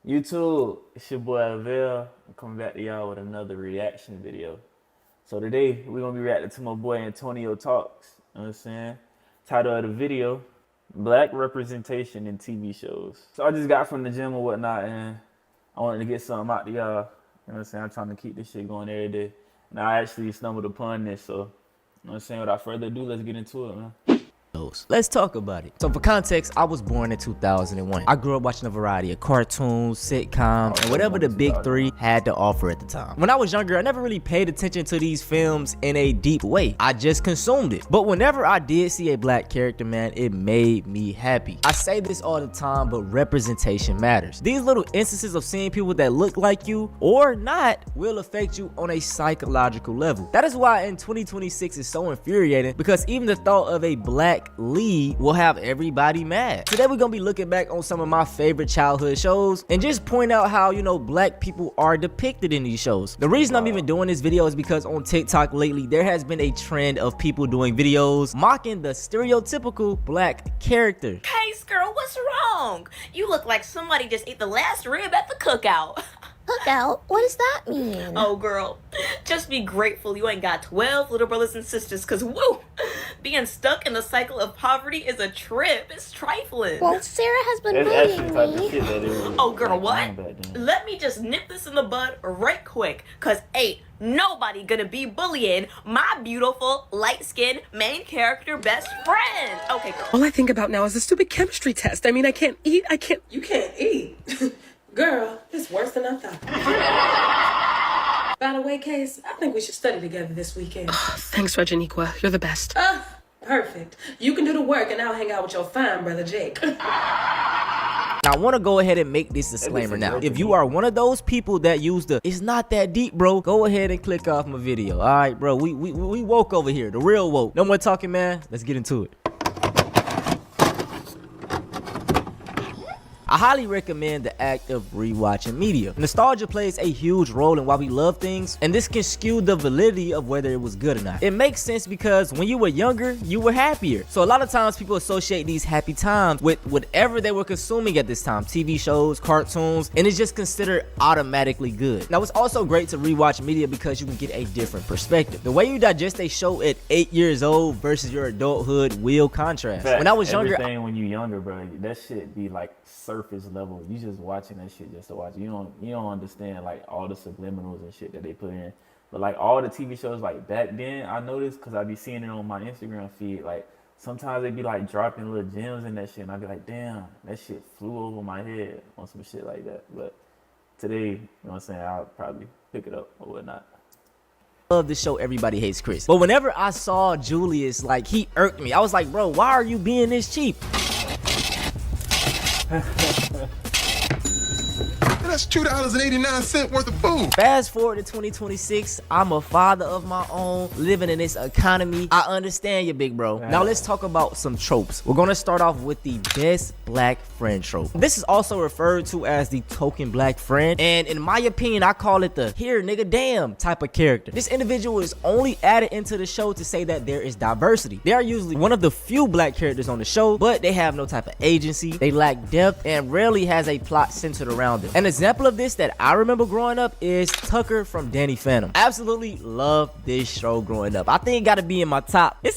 YouTube, it's your boy Avell. I'm coming back to y'all with another reaction video. So today, we're going to be reacting to my boy Antonio Talks. You know what I'm saying? Title of the video, Black Representation in TV Shows. So I just got from the gym or whatnot, and I wanted to get something out to y'all. You know what I'm saying? I'm trying to keep this shit going every day. And I actually stumbled upon this, so, you know what I'm saying? Without further ado, let's get into it, man. Let's talk about it. So for context, I was born in 2001. I grew up watching a variety of cartoons, sitcoms, and whatever the big three had to offer at the time. When I was younger, I never really paid attention to these films in a deep way. I just consumed it. But whenever I did see a black character, man, it made me happy. I say this all the time, but representation matters. These little instances of seeing people that look like you or not will affect you on a psychological level. That is why in 2026 is so infuriating, because even the thought of a black lead will have everybody mad. Today we're gonna be looking back on some of my favorite childhood shows and just point out how, you know, black people are depicted in these shows. The reason I'm even doing this video is because on TikTok lately there has been a trend of people doing videos mocking the stereotypical black character. Case girl, what's wrong? You look like somebody just ate the last rib at the cookout. Cookout? What does that mean? Oh girl, just be grateful you ain't got 12 little brothers and sisters, cause woo, being stuck in the cycle of poverty is a trip. It's trifling. Well, Sarah has been It's actually the type of bullying shit me. that it was. Oh girl, like, what? back then. Let me just nip this in the bud right quick, cause ain't nobody gonna be bullying my beautiful, light-skinned main character best friend. Okay, girl. All I think about now is the stupid chemistry test. I mean, I can't eat. You can't eat. Girl, it's worse than I thought. By the way, Case, I think we should study together this weekend. Thanks, Reginiqua. You're the best. Perfect. You can do the work and I'll hang out with your fine brother, Jake. Now, I want to go ahead and make this disclaimer now. If you are one of those people that use the "it's not that deep, bro," go ahead and click off my video. All right, bro, we woke over here, the real woke. No more talking, man. Let's get into it. I highly recommend the act of rewatching media. Nostalgia plays a huge role in why we love things, and this can skew the validity of whether it was good or not. It makes sense because when you were younger, you were happier. So a lot of times people associate these happy times with whatever they were consuming at this time, TV shows, cartoons, and it's just considered automatically good. Now, it's also great to rewatch media because you can get a different perspective. The way you digest a show at 8 years old versus your adulthood will contrast. Fact, When I was younger, everything when you younger, bro, that shit be like surface level. You just watching that shit just to watch it. You don't understand like all the subliminals and shit that they put in. But like all the TV shows like back then, I noticed because I be seeing it on my Instagram feed. Like sometimes they be like dropping little gems in that shit, and I be like, damn, that shit flew over my head on some shit like that. But today, you know what I'm saying, I'll probably pick it up or whatnot. Love the show Everybody Hates Chris, but whenever I saw Julius, like, he irked me. I was like, bro, why are you being this cheap? That's $2.89 worth of food. Fast forward to 2026, I'm a father of my own, living in this economy. I understand you, big bro. Now let's talk about some tropes. We're gonna start off with the best black friend trope. This is also referred to as the token black friend, and in my opinion, I call it the here nigga damn type of character. This individual is only added into the show to say that there is diversity. They are usually one of the few black characters on the show, but they have no type of agency, they lack depth, and rarely has a plot centered around them. An example of this that I remember growing up is Tucker from Danny Phantom. Absolutely love this show growing up. I think it gotta be in my top. It's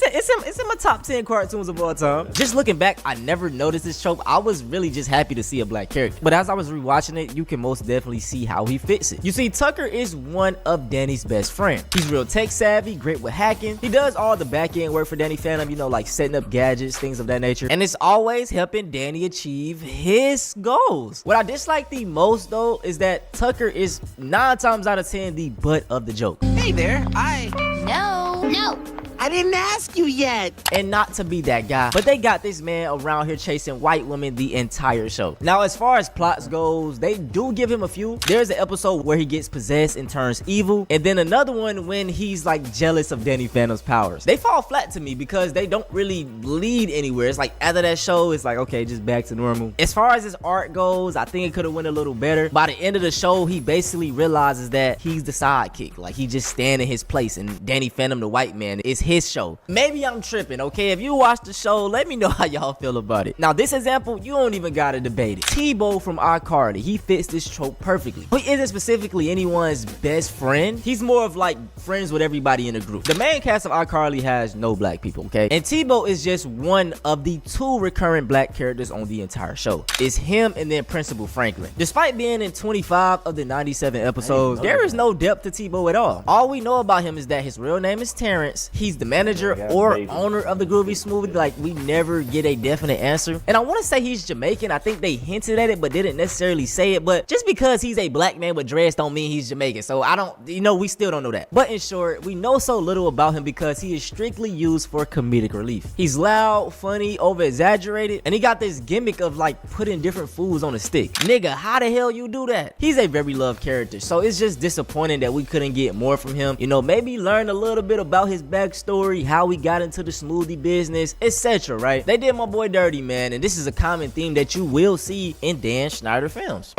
in my top 10 cartoons of all time. Just looking back, I never noticed this trope. I was really just happy to see a black character. But as I was rewatching it, you can most definitely see how he fits it. You see, Tucker is one of Danny's best friends. He's real tech savvy, great with hacking. He does all the back end work for Danny Phantom, you know, like setting up gadgets, things of that nature. And it's always helping Danny achieve his goals. What I dislike the most though is that Tucker is 9 times out of 10 the butt of the joke. Hey there, No. I didn't ask you yet. And not to be that guy, but they got this man around here chasing white women the entire show. Now, as far as plots goes, they do give him a few. There's an episode where he gets possessed and turns evil, and then another one when he's like jealous of Danny Phantom's powers. They fall flat to me because they don't really lead anywhere. It's like after that show, it's like, okay, just back to normal. As far as his art goes, I think it could have went a little better. By the end of the show, he basically realizes that he's the sidekick. Like, he just stand in his place, and Danny Phantom, the white man, is his his show. Maybe I'm tripping, okay? If you watch the show, let me know how y'all feel about it. Now, this example, you don't even gotta debate it. Tebow from iCarly, he fits this trope perfectly. He isn't specifically anyone's best friend. He's more of like friends with everybody in the group. The main cast of iCarly has no black people, okay? And Tebow is just one of the 2 recurring black characters on the entire show. It's him and then Principal Franklin. Despite being in 25 of the 97 episodes, there is no depth to Tebow at all. All we know about him is that his real name is Terrence. He's the manager or owner of the Groovy Smoothie. Like, we never get a definite answer. And I want to say he's Jamaican. I think they hinted at it but didn't necessarily say it. But just because he's a black man with dreads don't mean he's Jamaican. So I don't, we still don't know that. But in short, we know so little about him because he is strictly used for comedic relief. He's loud, funny, over exaggerated, and he got this gimmick of like putting different foods on a stick. Nigga, how the hell you do that? He's a very loved character, so it's just disappointing that we couldn't get more from him. Maybe learn a little bit about his backstory, how he got into the smoothie business, etc. Right? They did my boy dirty, man, and this is a common theme that you will see in Dan Schneider films.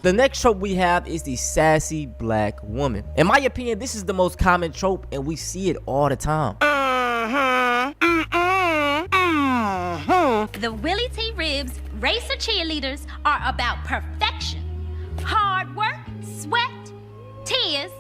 The next trope we have is the sassy black woman. In my opinion, this is the most common trope and we see it all the time. The Willie T. Ribs racer cheerleaders are about perfection. Hard work, sweat, tears.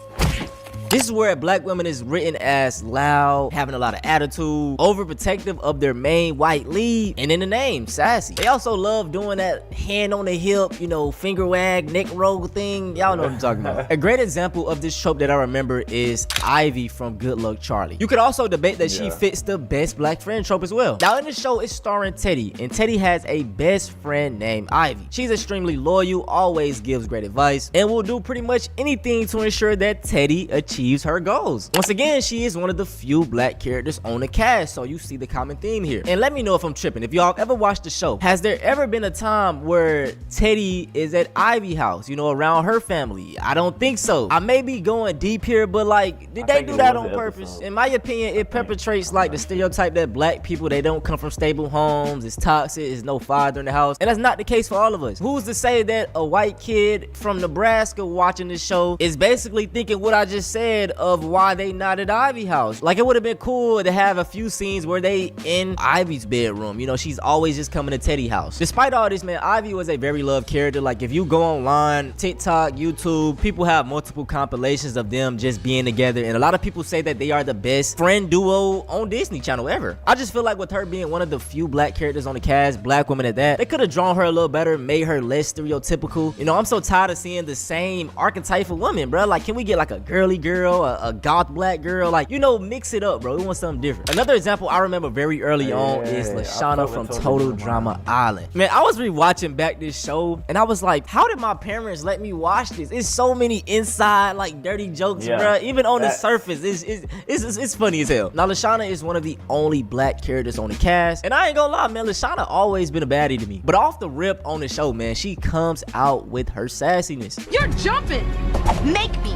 This is where black women is written as loud, having a lot of attitude, overprotective of their main white lead, and in the name, sassy. They also love doing that hand on the hip, finger wag, neck roll thing. Y'all know what I'm talking about. A great example of this trope that I remember is Ivy from Good Luck Charlie. You could also debate that she fits the best black friend trope as well. Now in the show, it's starring Teddy, and Teddy has a best friend named Ivy. She's extremely loyal, always gives great advice, and will do pretty much anything to ensure that Teddy achieves her goals. Once again, she is one of the few black characters on the cast, so you see the common theme here. And let me know if I'm tripping. If y'all ever watched the show, has there ever been a time where Teddy is at Ivy house, around her family? I don't think so. I may be going deep here, but like, did they do that on purpose? In my opinion, it perpetrates like the stereotype that black people, they don't come from stable homes, it's toxic, there's no father in the house, and that's not the case for all of us. Who's to say that a white kid from Nebraska watching this show is basically thinking what I just said of why they not at Ivy house? Like, it would have been cool to have a few scenes where they in Ivy's bedroom. She's always just coming to Teddy house. Despite all this, man, Ivy was a very loved character. Like, if you go online, TikTok, YouTube, people have multiple compilations of them just being together, and a lot of people say that they are the best friend duo on Disney Channel ever. I just feel like with her being one of the few black characters on the cast, black women at that, they could have drawn her a little better, made her less stereotypical. I'm so tired of seeing the same archetype of woman, bro. Like, can we get like a girly girl, a goth black girl? Like, mix it up, bro. We want something different. Another example I remember very early on is Lashana from Total Drama Island. Man, I was rewatching back this show and I was like, how did my parents let me watch this? It's so many inside like dirty jokes, bro. Even on the surface, it's funny as hell. Now, Lashana is one of the only black characters on the cast, and I ain't gonna lie, man, Lashana always been a baddie to me. But off the rip on the show, man, she comes out with her sassiness. You're jumping. Make me.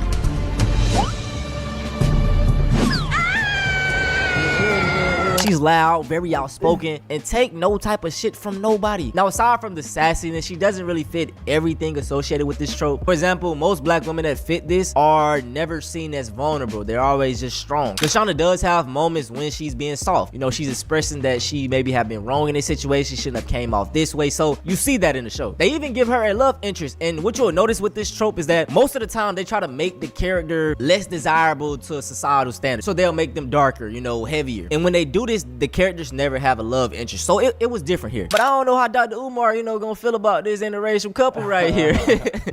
She's loud, very outspoken, and take no type of shit from nobody. Now, aside from the sassiness, she doesn't really fit everything associated with this trope. For example, most black women that fit this are never seen as vulnerable. They're always just strong. Lashana does have moments when she's being soft. She's expressing that she maybe have been wrong in this situation, shouldn't have came off this way. So you see that in the show. They even give her a love interest. And what you'll notice with this trope is that most of the time they try to make the character less desirable to a societal standard. So they'll make them darker, heavier. And when they do this, the characters never have a love interest. So it was different here. But I don't know how Dr. Umar, gonna feel about this interracial couple right here.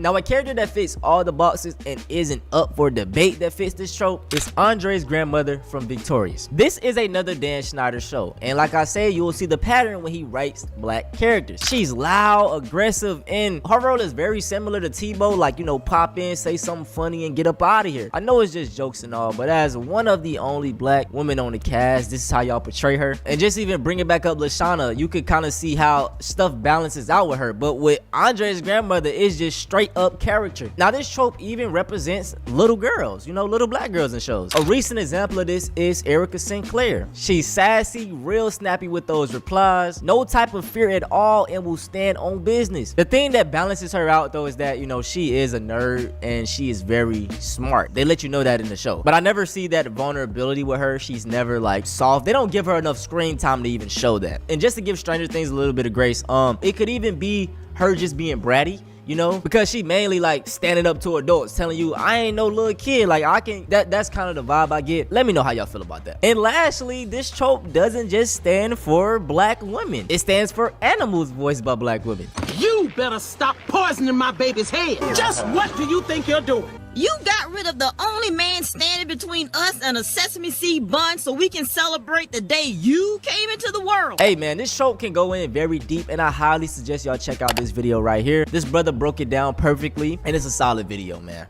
Now, a character that fits all the boxes and isn't up for debate that fits this trope is Andre's grandmother from Victorious. This is another Dan Schneider show. And like I said, you will see the pattern when he writes black characters. She's loud, aggressive, and her role is very similar to Tebow. Like, pop in, say something funny, and get up out of here. I know it's just jokes and all, but as one of the only black women on the cast, this is how y'all portray her. And just even bring it back up Lashana, you could kind of see how stuff balances out with her. But with Andre's grandmother, it's just straight up character. Now this trope even represents little girls, you know, little black girls in shows. A recent example of this is Erica Sinclair. She's sassy, real snappy with those replies, no type of fear at all, and will stand on business. The thing that balances her out though is that, you know, she is a nerd and she is very smart. They let you know that in the show. But I never see that vulnerability with her. She's never like soft. They don't give her enough screen time to even show that. And just to give Stranger Things a little bit of grace, it could even be her just being bratty, you know, because she mainly like standing up to adults telling you I ain't no little kid, like I can, that's kind of the vibe I get. Let me know how y'all feel about that. And lastly, this trope doesn't just stand for black women, it stands for animals voiced by black women. You better stop poisoning my baby's head. Just what do you think you're doing? You got rid of the only man standing between us and a sesame seed bun so we can celebrate the day you came into the world. Hey man, this trope can go in very deep and I highly suggest y'all check out this video right here. This brother broke it down perfectly and it's a solid video, man.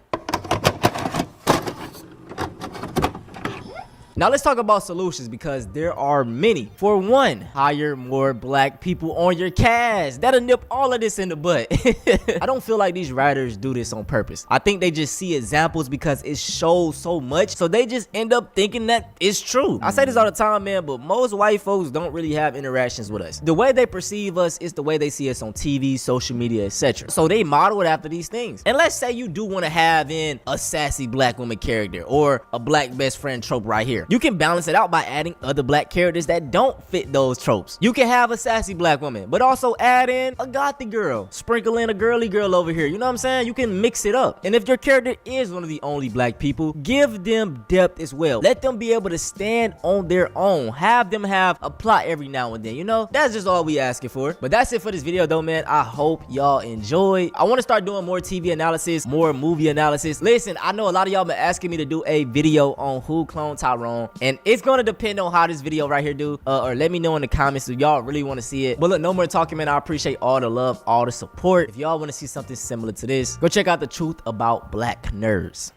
Now let's talk about solutions because there are many. For one, hire more black people on your cast. That'll nip all of this in the butt. I don't feel like these writers do this on purpose. I think they just see examples because it shows so much, so they just end up thinking that it's true. I say this all the time, man, but most white folks don't really have interactions with us. The way they perceive us is the way they see us on TV, social media, etc. So they model it after these things. And let's say you do want to have in a sassy black woman character or a black best friend trope right here. You can balance it out by adding other black characters that don't fit those tropes. You can have a sassy black woman, but also add in a gothy girl. Sprinkle in a girly girl over here. You know what I'm saying? You can mix it up. And if your character is one of the only black people, give them depth as well. Let them be able to stand on their own. Have them have a plot every now and then, you know? That's just all we asking for. But that's it for this video though, man. I hope y'all enjoy. I want to start doing more TV analysis, more movie analysis. Listen, I know a lot of y'all been asking me to do a video on who cloned Tyrone, and it's gonna depend on how this video right here do, or let me know in the comments if y'all really want to see it. But look, no more talking, man. I appreciate all the love, all the support. If y'all want to see something similar to this, go check out The Truth About Black Nerds.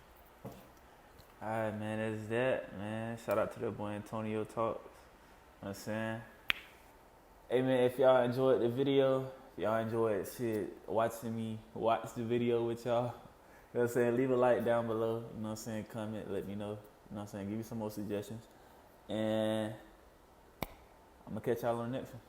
All right, man, that's that, man. Shout out to the boy Antonio Talks. You know what I'm saying? Hey, man, if y'all enjoyed the video, if y'all enjoyed shit, watching me watch the video with y'all, you know what I'm saying? Leave a like down below, you know what I'm saying? Comment, let me know. You know what I'm saying? Give me some more suggestions. And I'm going to catch y'all on the next one.